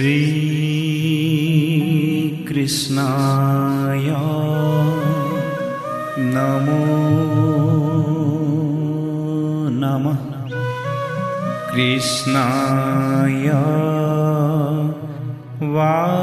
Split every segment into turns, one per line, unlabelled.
श्रीकृष्णाय नमो नमः। कृष्णाय वासुदेवाय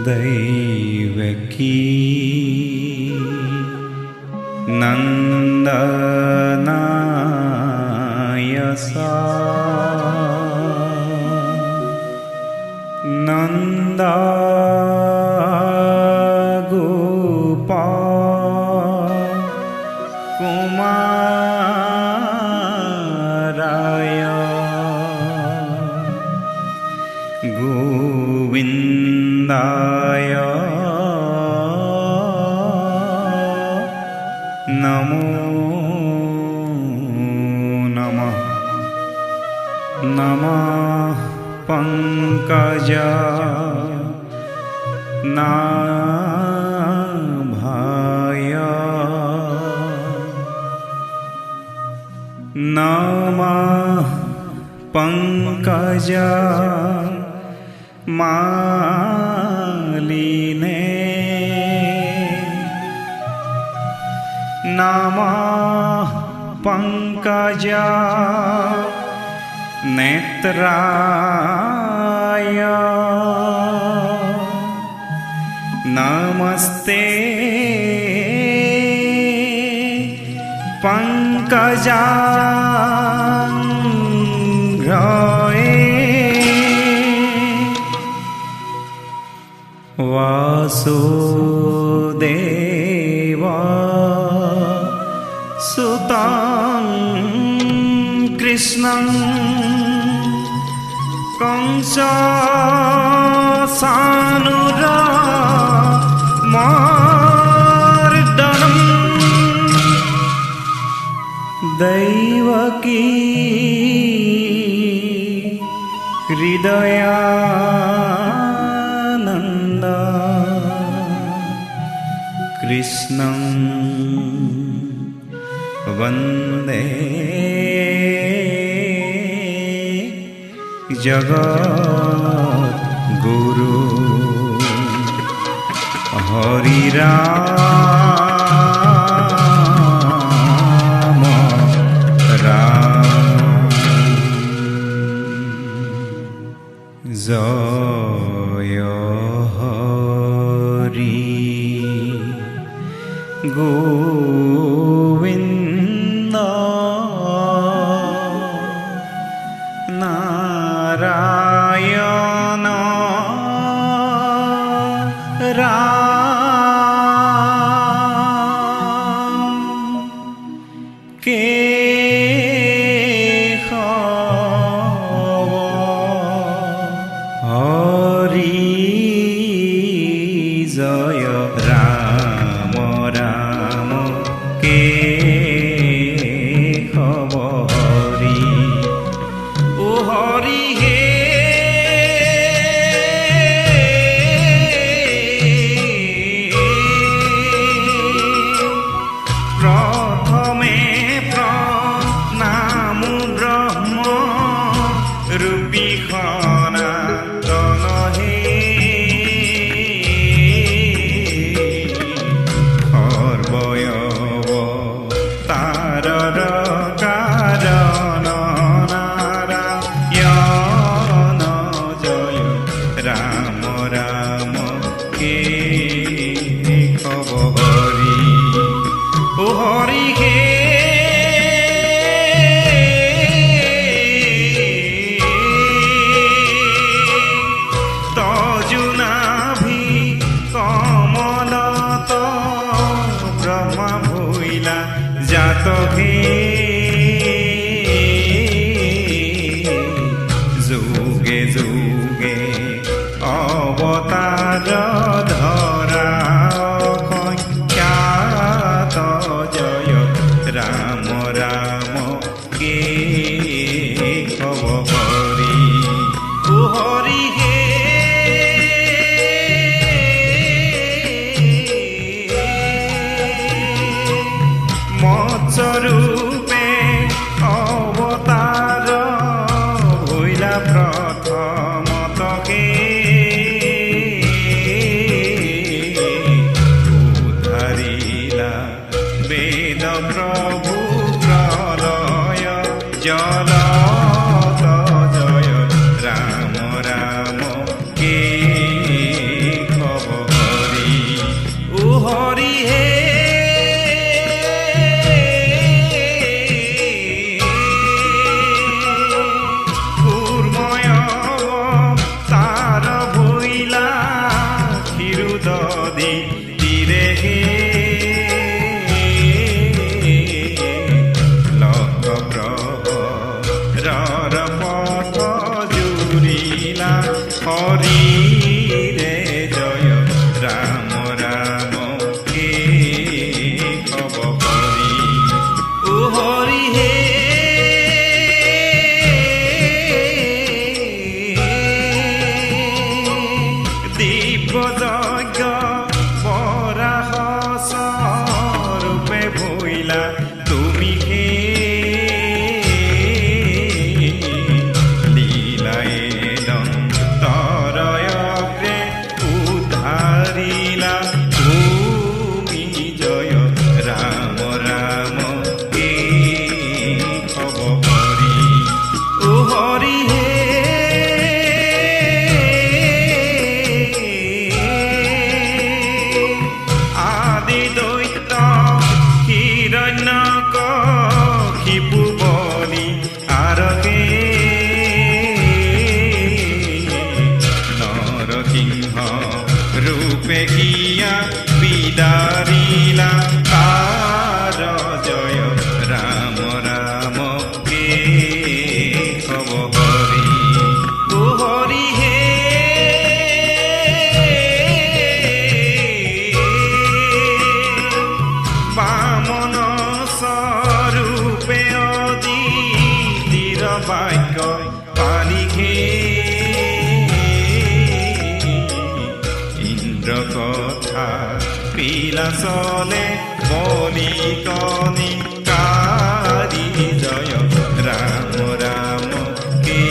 दैवकी नन्दनाय सा कुमाराय गोविन्दाय नमो नमः। नमः पंकजनाभाय नमः पंकजमालिने नमः पंकजनेत्राय नमस्ते पंकजांघ्रये वासुदेव सुतं कृष्णं कंसानुरमर्दनं दैवकी हृदयानन्द कृष्णं वन्दे जगद्गुरु। हरि राम राम जय हरि गोविन्द नारायण राम केशव हरि जय राम राम केशव हरि ओ हरि हे प्रथमे प्रणाम ब्रह्म रूपी सनातन हे सर्वयव तारर कारण नारायण जय राम राम केशव हरि ओ हरि हे तजुनाभि कमलत ब्रह्मा भइला जातके जुगे जुगे अवतार धरा ख्यात जय राम राम केशव हरि ओ हरि हे স্বরূপে অবতার হইলা প্রথমতকে উদ্ধারিলা বেদ প্রভু প্রলয় জল জয় রাম রাম কে খব হরি ও হরি হে কুর্ময় তার ভইলা ক্ষীরুদধি তীরে হে লক্ষ প্রহরর পথ জুড়িলা হরি রে জয় রাম রাম কে খব হরি ও হরি হে দিব্য যজ্ঞ বরাহ স্বরূপে ভইলা তুমি হে লীলায়ে দন্তরয়গ্রে উদ্ধারিলা ভূমি জয় রাম রাম কে খব হরি ও হরি হে আদি দৈত্য হিরণ্যকশিপু বলি আরকে নরসিংহ রূপে হিয়া বিদারিলা তার জয় রাম রাম কে খব হরি ও হরি হে বামন স্বরূপে অদিতির বাক্য পালিখে ইন্দ্র কথা পিলাসলে বলি কনি কারি জয় রাম রাম কে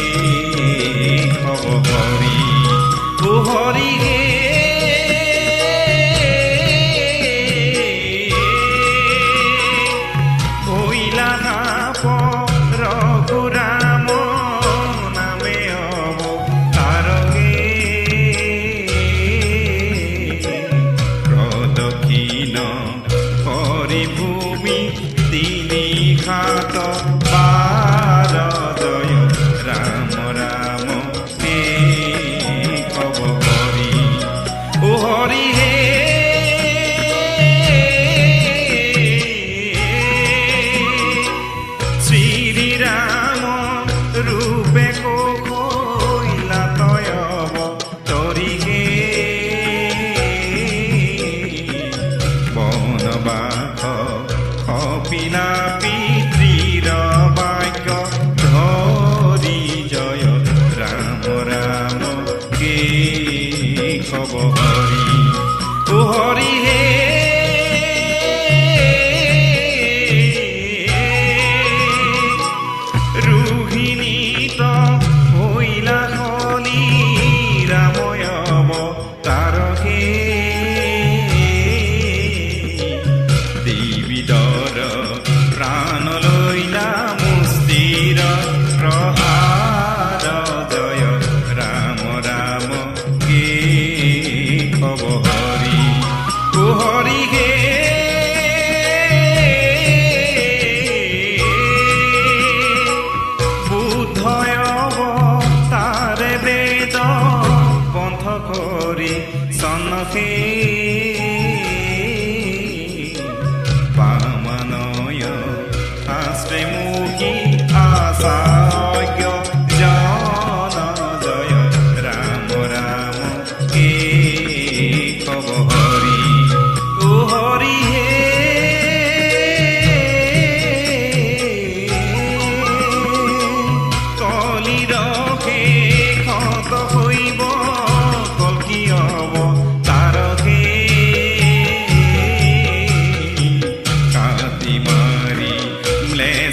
খব হরি ও হরি হে হইলা রঘুরাম নামে অবতারকে প্রদক্ষিণ করি ভূমি তিনি খাত বার জয় রাম রাম কে খব হরি ও হরি হে শ্রীরাম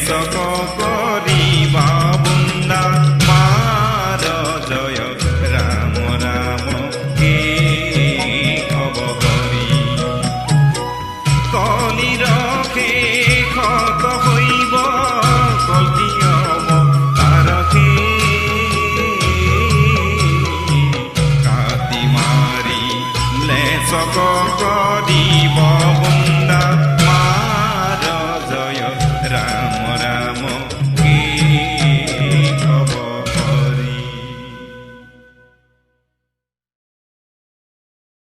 লেচক কৰিবা বুন্দা মাৰ জয় ৰাম ৰাম কে খব কৰি কলিৰ শেষত হৈব কল্কি অৱতাৰ কাটি মাৰি লেচক কৰিব বুন্দা মাৰ জয় ৰাম ৰাম